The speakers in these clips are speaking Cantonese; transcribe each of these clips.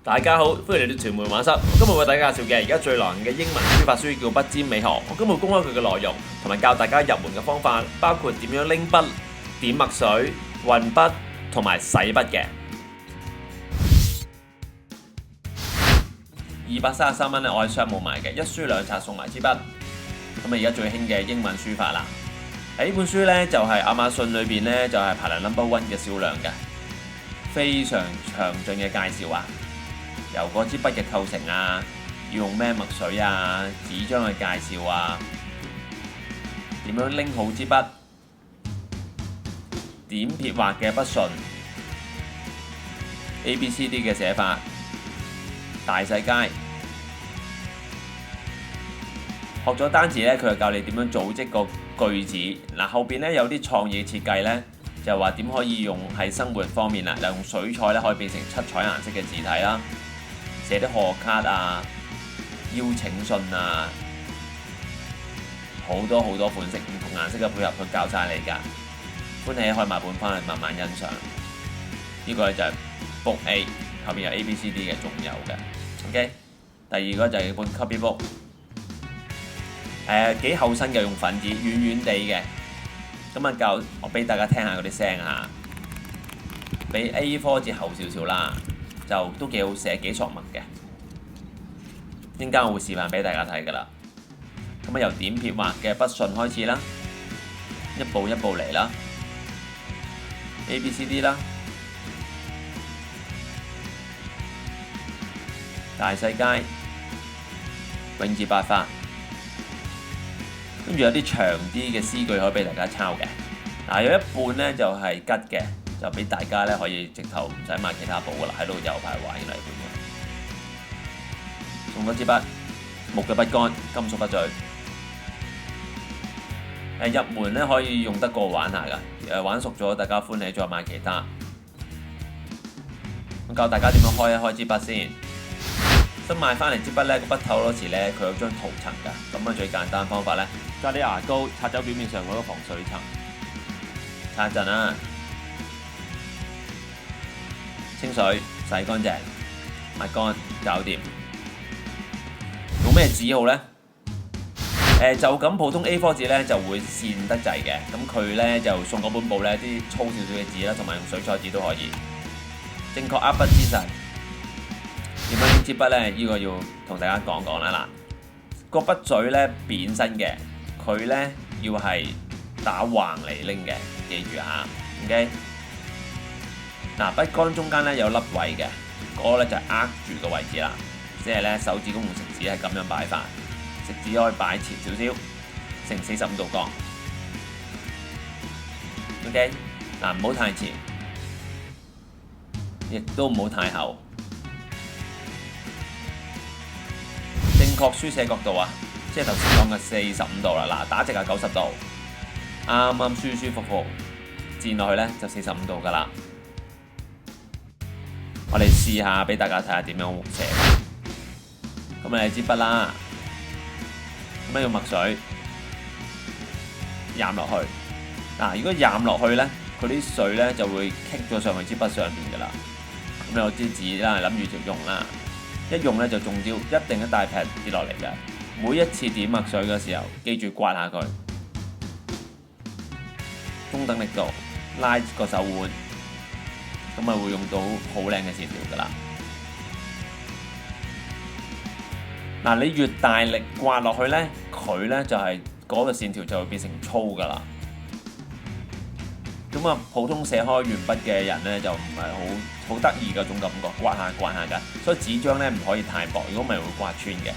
大家好，歡迎嚟到屯門畫室。今日為大家介紹嘅而家最流行嘅英文書法書叫筆尖美學。我今日公開佢嘅內容，同埋教大家入門嘅方法，包括點樣拎筆、點墨水、運筆同埋洗筆嘅。233蚊咧，我喺商務買嘅，一書兩冊送埋支筆。咁啊，而家最興嘅英文書法啦。喺呢本書咧就係亞馬遜裏邊咧就係排行No.1嘅銷量嘅，非常詳盡嘅介紹啊！由嗰支筆嘅構成啊，要用咩墨水啊，紙張嘅介紹啊，點樣拎好支筆，點撇畫嘅筆順 ，ABCD 嘅寫法，大細楷。學咗單詞咧，佢就教你點樣組織個句子。嗱，後邊咧有啲創意設計咧，就話點可以用喺生活方面啦，例如用水彩咧可以變成七彩顏色嘅字體啦。寫啲賀卡啊、邀請信啊，好多款式，唔同顏色嘅配合，佢教晒你㗎。歡喜可以買本翻去慢慢欣賞。呢個就係 Book A， 後面有 ABCD 嘅，仲有嘅。OK， 第二個就係本 Copy Book， 幾厚身嘅，用粉紙，軟軟地嘅。咁啊教我俾大家聽下嗰啲聲啊，比 A4 紙厚少少啦。就都幾好寫，幾索墨嘅。陣間我會示範俾大家睇㗎啦。咁啊，由點撇畫嘅筆順開始啦，一步一步嚟啦。ABCD 啦，大細楷，永字八法，跟住有啲長啲嘅詩句可以俾大家抄嘅。嗱，有一半咧就係吉嘅。就俾大家咧可以直頭唔使買其他簿噶啦，喺度有排玩嘅嚟嘅。送多支筆，木嘅筆桿，金屬筆嘴。入門咧可以用得過玩下噶，玩熟咗大家歡喜再買其他。咁教大家點樣開一開支筆先。新買翻嚟支筆咧，個筆頭嗰時咧佢有張塗層㗎，咁啊最簡單方法咧，加啲牙膏擦走表面上嗰個防水層，擦一陣啦。清水洗乾淨，抹乾，搞掂。用咩紙好呢？就咁普通 A4 紙咧就會跣得滯嘅，咁佢咧就送嗰本簿咧啲粗少少嘅紙啦，同埋用水彩紙都可以。正確握筆姿勢，點樣拎支筆咧？呢個要同大家講講啦。嗱，個筆嘴咧扁身嘅，佢咧要係打橫嚟拎嘅，記住嚇。OK。嗱，筆桿中間咧有粒位嘅，嗰個咧就係握住個位置啦，即係咧手指公同食指係咁樣擺法，食指可以擺前少少，成45度角。OK， 嗱，唔好太前，亦都唔好太後。正確書寫角度啊，即係頭先講嘅45度啦。嗱，打直係90度，啱啱舒舒服服，墊落去咧就45度㗎啦。我哋試下俾大家睇下點樣寫。咁啊，支筆啦，咁用墨水染落去。嗱，如果染落去咧，佢啲水咧就會棘咗上去支筆上邊㗎啦。咁你有支紙啦，諗住就用啦。一用咧就中招，一定一大劈跌落嚟嘅。每一次點墨水嘅時候，記住刮下佢，中等力度，拉個手腕。咁咪會用到好靚嘅線條㗎啦。嗱，你越大力刮落去咧，佢咧就係嗰個線條就會變成粗㗎啦。咁啊，普通寫開鉛筆嘅人咧就唔係好得意嗰種感覺，刮下㗎。所以紙張咧唔可以太薄，如果唔係會刮穿嘅。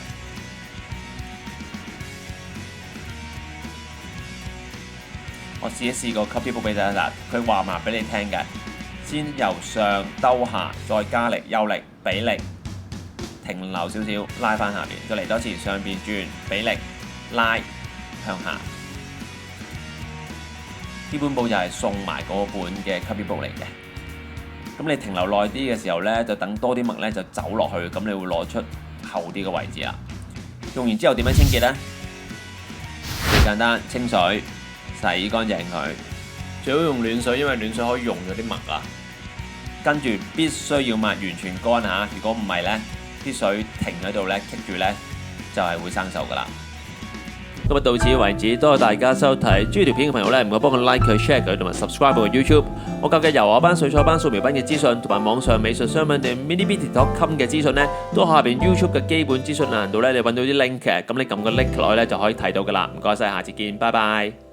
我試一試個 copy book 俾大家嗱，佢話埋俾你聽嘅。先由上兜下，再加力、休力、俾力，停留少少，拉翻下邊，再嚟多次上邊轉，俾力，拉向下。呢本簿就係送埋嗰本嘅 copy book 嚟嘅。咁你停留耐啲嘅時候咧，就等多啲墨咧就走落去，咁你會攞出厚啲嘅位置啦。用完之後點樣清潔咧？最簡單，清水洗乾淨佢。最好用暖水，因為暖水可以溶咗啲墨啊。跟住必須要抹完全乾嚇，如果唔係呢，啲水停喺度呢，棘住呢，就係會生鏽噶啦。今日到此為止，多謝大家收睇。中意條片嘅朋友呢，唔該幫我 like 佢、share 佢同埋 subscribe 我嘅 YouTube。我教嘅油畫班、水彩班、素描班嘅資訊，同埋網上美術商品店 minibit.com 嘅資訊呢，都喺下邊 YouTube 嘅基本資訊欄度呢，你揾到啲 link 嘅，咁你撳個 link 落去呢，就可以睇到噶啦。唔該晒，下次見，拜拜。